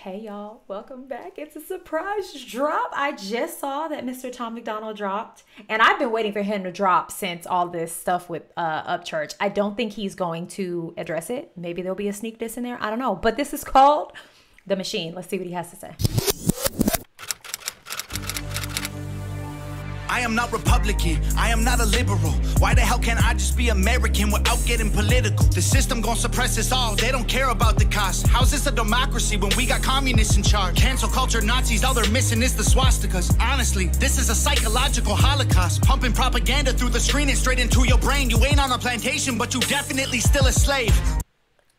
Hey y'all, welcome back. It's a surprise drop. I just saw that Mr. Tom Macdonald dropped, and I've been waiting for him to drop since all this stuff with Upchurch. I don't think he's going to address it. Maybe there'll be a sneak diss in there. I don't know. But this is called The Machine. Let's see what he has to say. I am not Republican, I am not a liberal. Why the hell can't I just be American without getting political? The system gon' suppress us all, they don't care about the cost. How's this a democracy when we got communists in charge? Cancel culture Nazis, all they're missing is the swastikas. Honestly, this is a psychological holocaust. Pumping propaganda through the screen and straight into your brain. You ain't on a plantation, but you definitely still a slave.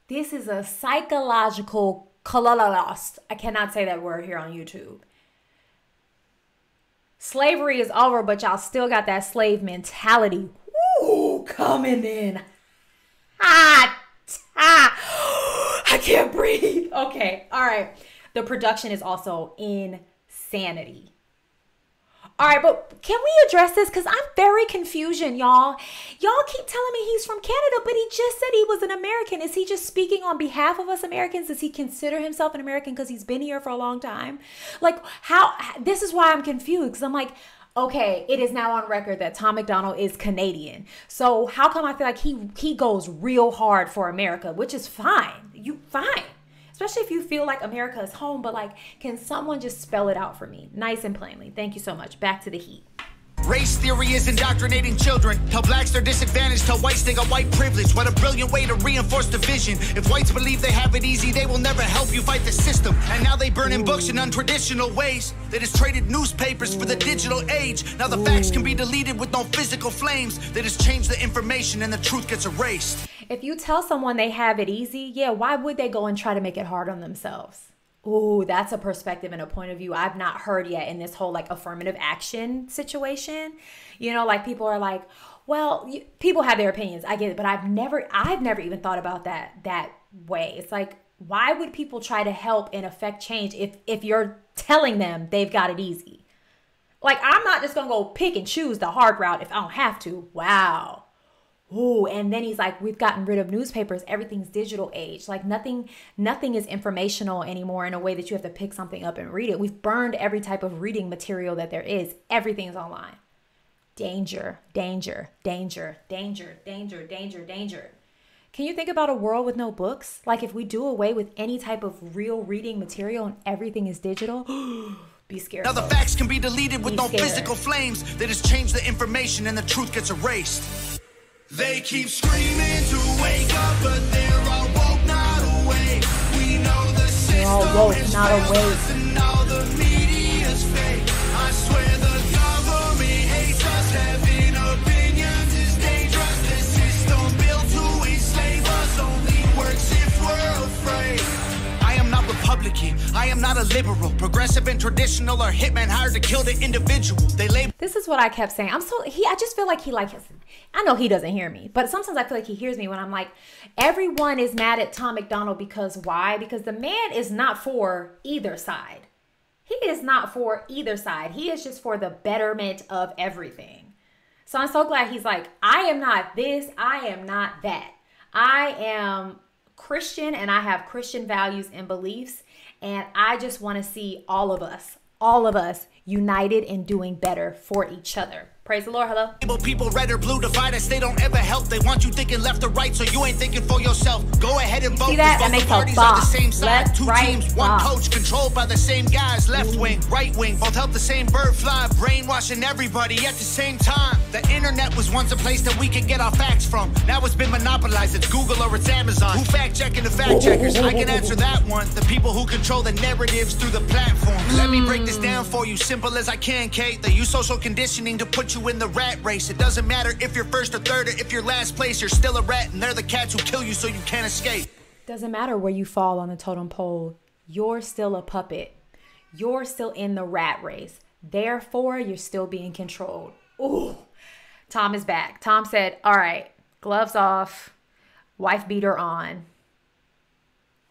This is a psychological holocaust. I cannot say that word here on YouTube. Slavery is over, but y'all still got that slave mentality. Ooh, coming in hot. I can't breathe. Okay, all right. The production is also insanity. All right, but can we address this? Because I'm very confusion, y'all. Y'all keep telling me he's from Canada, but he just said he was an American. Is he just speaking on behalf of us Americans? Does he consider himself an American because he's been here for a long time? Like, how? This is why I'm confused. Because I'm like, okay, it is now on record that Tom Macdonald is Canadian. So how come I feel like he goes real hard for America, which is fine. Fine. Especially if you feel like America is home, but like, can someone just spell it out for me? Nice and plainly. Thank you so much. Back to the heat. Race theory is indoctrinating children. Tell blacks they're disadvantaged, tell whites they got white privilege. What a brilliant way to reinforce division. If whites believe they have it easy, they will never help you fight the system. And now they burning books in untraditional ways. They just traded newspapers for the digital age. Now the facts can be deleted with no physical flames. They just change the information and the truth gets erased. If you tell someone they have it easy, yeah, why would they go and try to make it hard on themselves? Ooh, that's a perspective and a point of view I've not heard yet in this whole like affirmative action situation. You know, like people are like, well, people have their opinions. I get it, but I've never even thought about that way. It's like, why would people try to help and affect change if you're telling them they've got it easy? Like, I'm not just gonna go pick and choose the hard route if I don't have to. Wow. Ooh, and then he's like, we've gotten rid of newspapers. Everything's digital age. Like nothing is informational anymore in a way that you have to pick something up and read it. We've burned every type of reading material that there is. Everything's online. Danger, danger, danger, danger, danger, danger, danger. Can you think about a world with no books? Like if we do away with any type of real reading material and everything is digital, be scared. Now the facts can be deleted with no physical flames. They just change the information and the truth gets erased. They keep screaming to wake up, but they're all woke, not awake. We know the system is failed us and all the media's fake. I swear the government hates us. Having opinions is dangerous. The system built to enslave us only works if we're afraid. I am not Republican, I am not a liberal. Progressive and traditional are hitmen hired to kill the individual. This is what I kept saying. I just feel like I know he doesn't hear me, but sometimes I feel like he hears me when I'm like, everyone is mad at Tom Macdonald because why? Because the man is not for either side. He is not for either side. He is just for the betterment of everything. So I'm so glad he's like, I am not this, I am not that. I am Christian and I have Christian values and beliefs, and I just want to see all of us united and doing better for each other. Praise the Lord. Hello. People red or blue divide us. They don't ever help. They want you thinking left or right, so you ain't thinking for yourself. Go ahead and vote. See that? That makes parties a on the same side. Left, Two right, teams, one coach, controlled by the same guys. Left wing, right wing, both help the same bird fly, brainwashing everybody at the same time. The internet was once a place that we could get our facts from. Now it's been monopolized. It's Google or it's Amazon. Who fact checking the fact checkers? I can answer that one. The people who control the narratives through the platform. Let me break this down for you, simple as I can, Kate. They use social conditioning to put you in the rat race. It doesn't matter if you're first or third or if you're last place, you're still a rat, and they're the cats who kill you so you can't escape. Doesn't matter where you fall on the totem pole, you're still a puppet. You're still in the rat race. Therefore, you're still being controlled. Ooh, Tom is back. Tom said, all right, gloves off, wife beater on.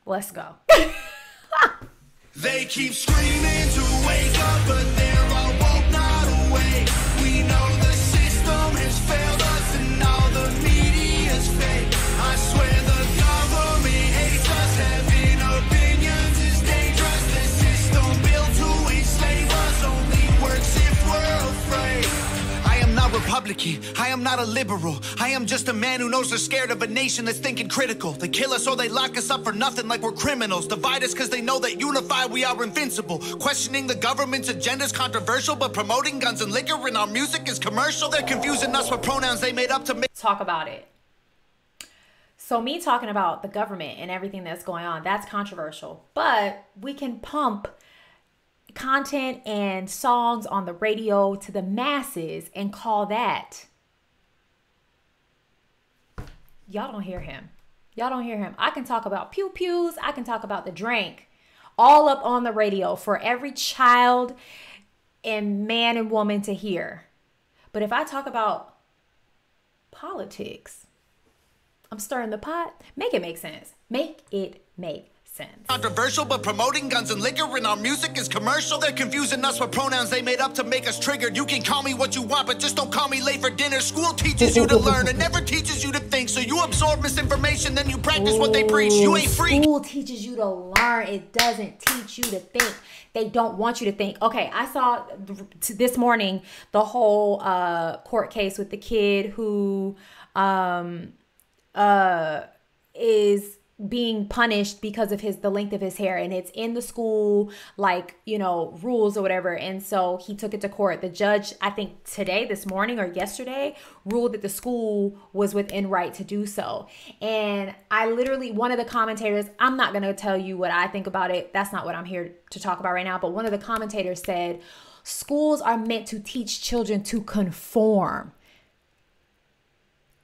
Let's go. They keep screaming to wake up, but they're all woke, not awake. We know the system has failed us and all the media's fake. I swear the government hates us. Having opinions is dangerous. anarchy. I am not a liberal. I am just a man who knows they're scared of a nation that's thinking critical. They kill us or they lock us up for nothing like we're criminals. Divide us because they know that unified we are invincible. Questioning the government's agenda is controversial, but promoting guns and liquor in our music is commercial. They're confusing us with pronouns they made up to make. Talk about it. So me talking about the government and everything that's going on, that's controversial. But we can pump content and songs on the radio to the masses and call that. Y'all don't hear him. Y'all don't hear him. I can talk about pew pews. I can talk about the drink. All up on the radio for every child and man and woman to hear. But if I talk about politics, I'm stirring the pot. Make it make sense. Make it make sense. Controversial, but promoting guns and liquor in our music is commercial. They're confusing us with pronouns they made up to make us triggered. You can call me what you want, but just don't call me late for dinner. School teaches you to learn and never teaches you to think. So you absorb misinformation, then you practice what they preach. You ain't free. School teaches you to learn. It doesn't teach you to think. They don't want you to think. Okay, I saw this morning the whole court case with the kid who is being punished because of the length of his hair, and it's in the school, like, you know, rules or whatever. And so he took it to court. The judge, I think this morning or yesterday, ruled that the school was within right to do so. And I literally, one of the commentators, I'm not going to tell you what I think about it. That's not what I'm here to talk about right now. But one of the commentators said, schools are meant to teach children to conform.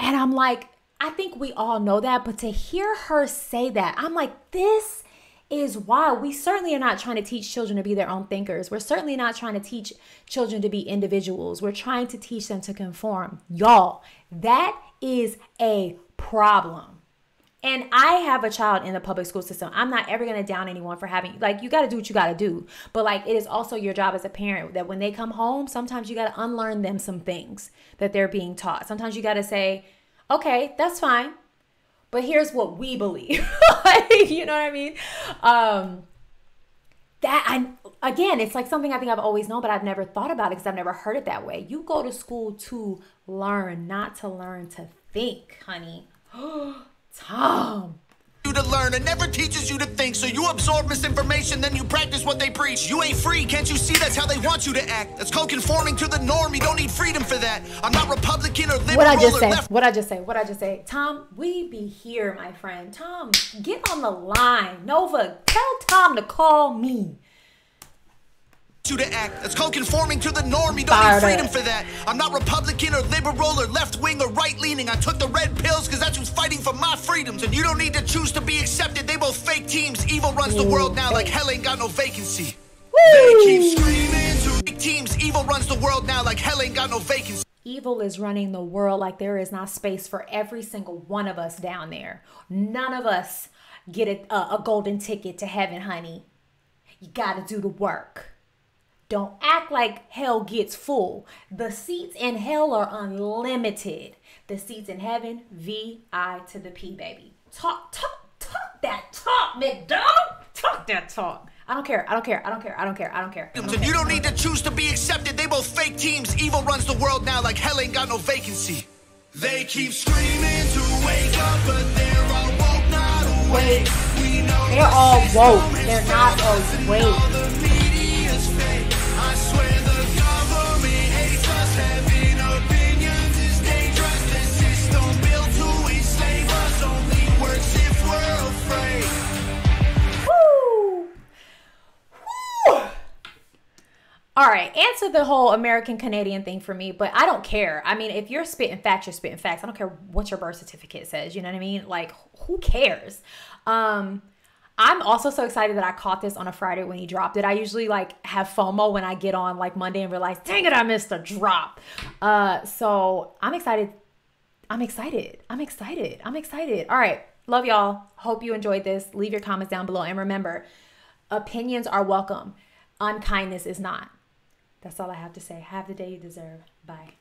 And I'm like, I think we all know that, but to hear her say that, I'm like, this is why we certainly are not trying to teach children to be their own thinkers. We're certainly not trying to teach children to be individuals. We're trying to teach them to conform. Y'all, that is a problem. And I have a child in the public school system. I'm not ever going to down anyone for having, like, you got to do what you got to do. But like, it is also your job as a parent that when they come home, sometimes you got to unlearn them some things that they're being taught. Sometimes you got to say, okay, that's fine, but here's what we believe. You know what I mean? Again, it's like something I think I've always known, but I've never thought about it because I've never heard it that way. You go to school to learn, not to learn to think, honey. Tom. You to learn and never teaches you to think. So you absorb misinformation, then you practice what they preach. You ain't free, can't you see that's how they want you to act? That's called conforming to the norm. You don't need freedom for that. I'm not Republican or liberal. What I just say? Tom, we be here, my friend. Tom, get on the line. Nova, tell Tom to call me. You to act. That's called conforming to the norm. You don't need freedom for that. I'm not Republican or liberal or left-wing or right-leaning. I took the red pills because that's who's fighting for my freedoms. And you don't need to choose to be accepted. They both fake teams. Evil runs the world now like hell ain't got no vacancy. They keep screaming to fake teams. Evil runs the world now like hell ain't got no vacancy. Evil is running the world like there is not space for every single one of us down there. None of us get a golden ticket to heaven, honey. You got to do the work. Don't act like hell gets full. The seats in hell are unlimited. The seats in heaven, V.I. to the P, baby. Talk that talk, Macdonald. Talk that talk. I don't care. You don't need to choose to be accepted. They both fake teams. Evil runs the world now like hell ain't got no vacancy. They keep screaming to wake up, but they're all woke, not awake. They're all woke. They're not awake. I swear the government hates us. Having opinions is dangerous. The system built to enslave us only works if we're afraid. Woo! Woo! All right, answer the whole American-Canadian thing for me, but I don't care. I mean, if you're spitting facts, you're spitting facts. I don't care what your birth certificate says. You know what I mean? Like, who cares? I'm also so excited that I caught this on a Friday when he dropped it. I usually like have FOMO when I get on like Monday and realize, dang it, I missed a drop. So I'm excited. I'm excited. All right. Love y'all. Hope you enjoyed this. Leave your comments down below. And remember, opinions are welcome. Unkindness is not. That's all I have to say. Have the day you deserve. Bye.